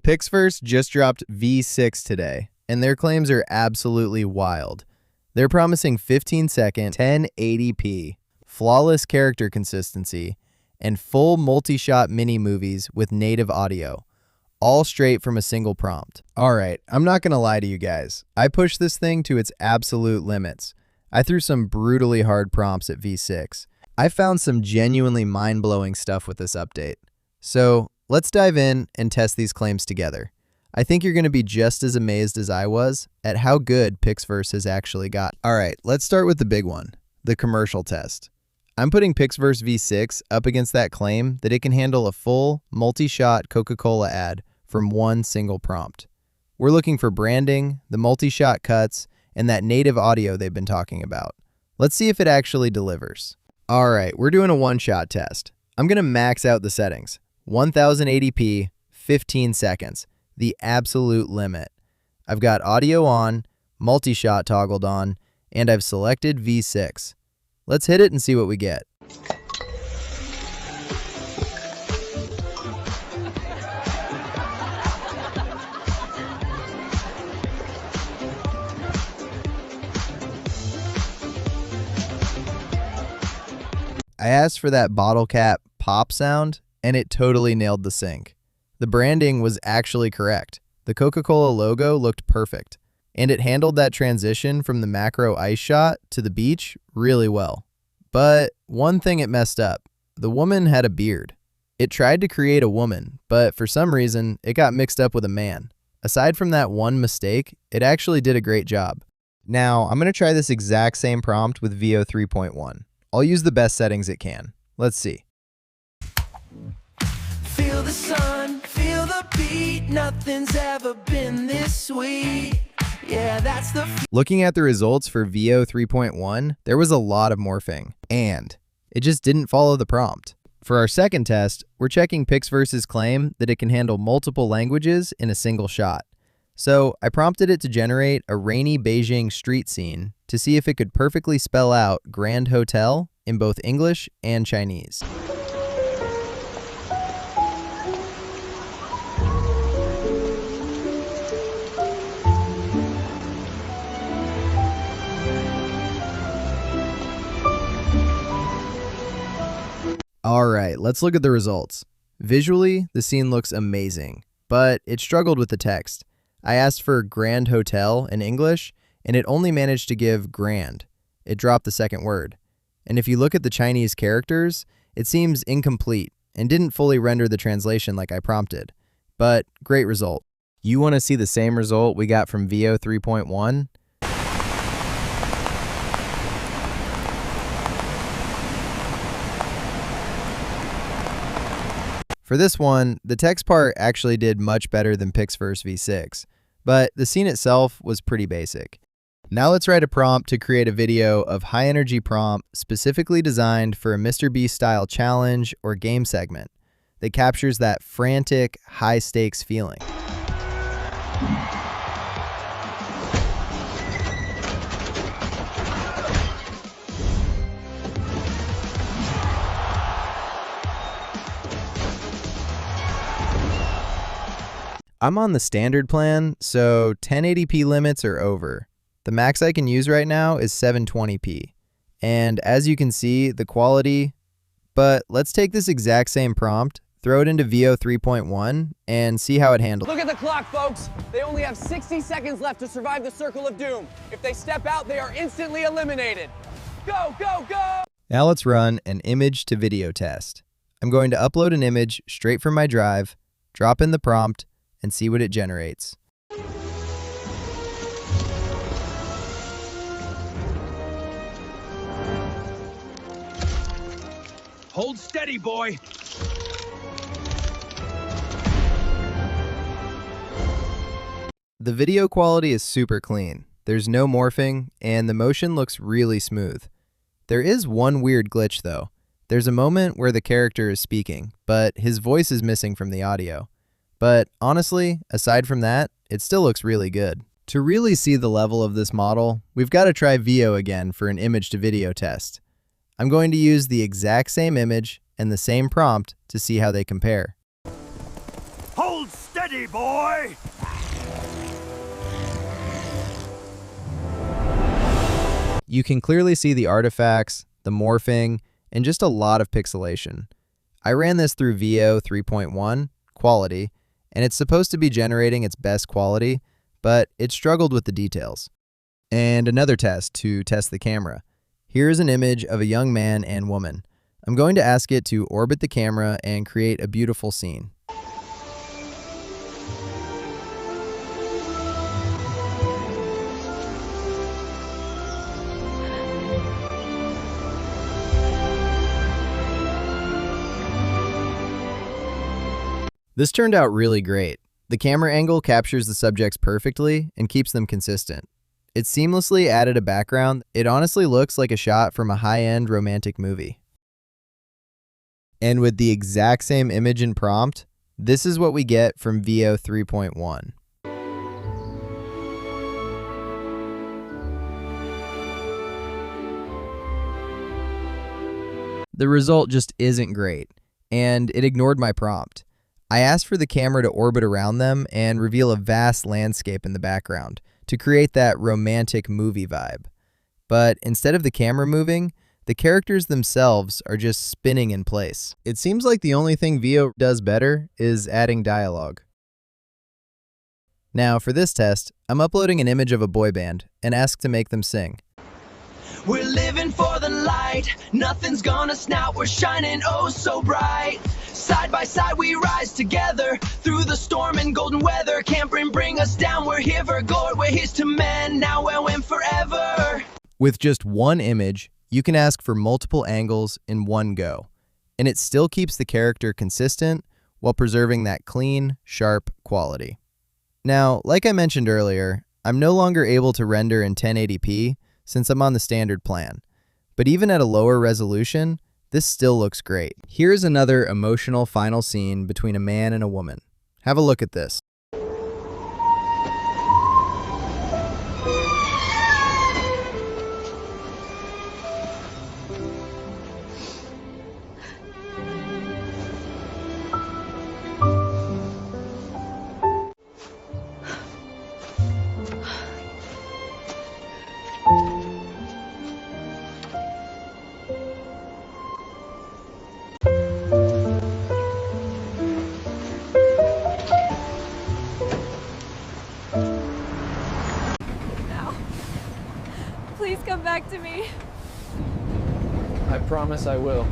PixVerse just dropped V6 today, and their claims are absolutely wild. They're promising 15-second 1080p, flawless character consistency, and full multi-shot mini-movies with native audio, all straight from a single prompt. Alright, I'm not gonna lie to you guys. I pushed this thing to its absolute limits. I threw some brutally hard prompts at V6. I found some genuinely mind-blowing stuff with this update. So let's dive in and test these claims together. I think you're going to be just as amazed as I was at how good PixVerse has actually got. Alright, let's start with the big one, the commercial test. I'm putting PixVerse V6 up against that claim that it can handle a full, multi-shot Coca-Cola ad from one single prompt. We're looking for branding, the multi-shot cuts, and that native audio they've been talking about. Let's see if it actually delivers. Alright, we're doing a one-shot test. I'm going to max out the settings. 1080p, 15 seconds. The absolute limit. I've got audio on, multi-shot toggled on, and I've selected V6. Let's hit it and see what we get. I asked for that bottle cap pop sound, and it totally nailed the sync. The branding was actually correct. The Coca-Cola logo looked perfect, and it handled that transition from the macro ice shot to the beach really well. But one thing it messed up. The woman had a beard. It tried to create a woman, but for some reason, it got mixed up with a man. Aside from that one mistake, it actually did a great job. Now, I'm going to try this exact same prompt with Veo 3.1. I'll use the best settings it can. Let's see. Feel the sun, feel the beat, nothing's ever been this sweet. Yeah, that's the Looking at the results for Veo 3.1, there was a lot of morphing, and it just didn't follow the prompt. For our second test, we're checking PixVerse's claim that it can handle multiple languages in a single shot. So I prompted it to generate a rainy Beijing street scene to see if it could perfectly spell out Grand Hotel in both English and Chinese. Alright, let's look at the results. Visually, the scene looks amazing, but it struggled with the text. I asked for Grand Hotel in English, and it only managed to give grand. It dropped the second word. And if you look at the Chinese characters, it seems incomplete and didn't fully render the translation like I prompted. But great result. You want to see the same result we got from Veo 3.1? For this one, the text part actually did much better than PixVerse V6, but the scene itself was pretty basic. Now let's write a prompt to create a video of high-energy prompt specifically designed for a Mr. Beast style challenge or game segment that captures that frantic, high-stakes feeling. I'm on the standard plan, so 1080p limits are over. The max I can use right now is 720p. And as you can see, the quality, but let's take this exact same prompt, throw it into Veo 3.1, and see how it handles. Look at the clock, folks. They only have 60 seconds left to survive the Circle of Doom. If they step out, they are instantly eliminated. Go, go, go! Now let's run an image to video test. I'm going to upload an image straight from my drive, drop in the prompt, and see what it generates. Hold steady, boy. The video quality is super clean. There's no morphing, and the motion looks really smooth. There is one weird glitch though. There's a moment where the character is speaking, but his voice is missing from the audio. But honestly, aside from that, it still looks really good. To really see the level of this model, we've got to try Veo again for an image to video test. I'm going to use the exact same image and the same prompt to see how they compare. Hold steady! steady, boy! You can clearly see the artifacts, the morphing, and just a lot of pixelation. I ran this through Veo 3.1, quality, and it's supposed to be generating its best quality, but it struggled with the details. And another test to test the camera. Here's an image of a young man and woman. I'm going to ask it to orbit the camera and create a beautiful scene. This turned out really great. The camera angle captures the subjects perfectly and keeps them consistent. It seamlessly added a background. It honestly looks like a shot from a high-end romantic movie. And with the exact same image and prompt, this is what we get from Veo 3.1. The result just isn't great, and it ignored my prompt. I asked for the camera to orbit around them and reveal a vast landscape in the background to create that romantic movie vibe. But instead of the camera moving, the characters themselves are just spinning in place. It seems like the only thing Veo does better is adding dialogue. Now for this test, I'm uploading an image of a boy band and ask to make them sing. We're living for the light, nothing's gonna snout, we're shining oh so bright. Side by side we rise together, through the storm and golden weather. Can't bring us down, we're here for God, we're his to men, now we'll win forever. With just one image, you can ask for multiple angles in one go, and it still keeps the character consistent while preserving that clean, sharp quality. Now, like I mentioned earlier, I'm no longer able to render in 1080p since I'm on the standard plan, but even at a lower resolution, this still looks great. Here's another emotional final scene between a man and a woman. Have a look at this. Please come back to me. I promise I will.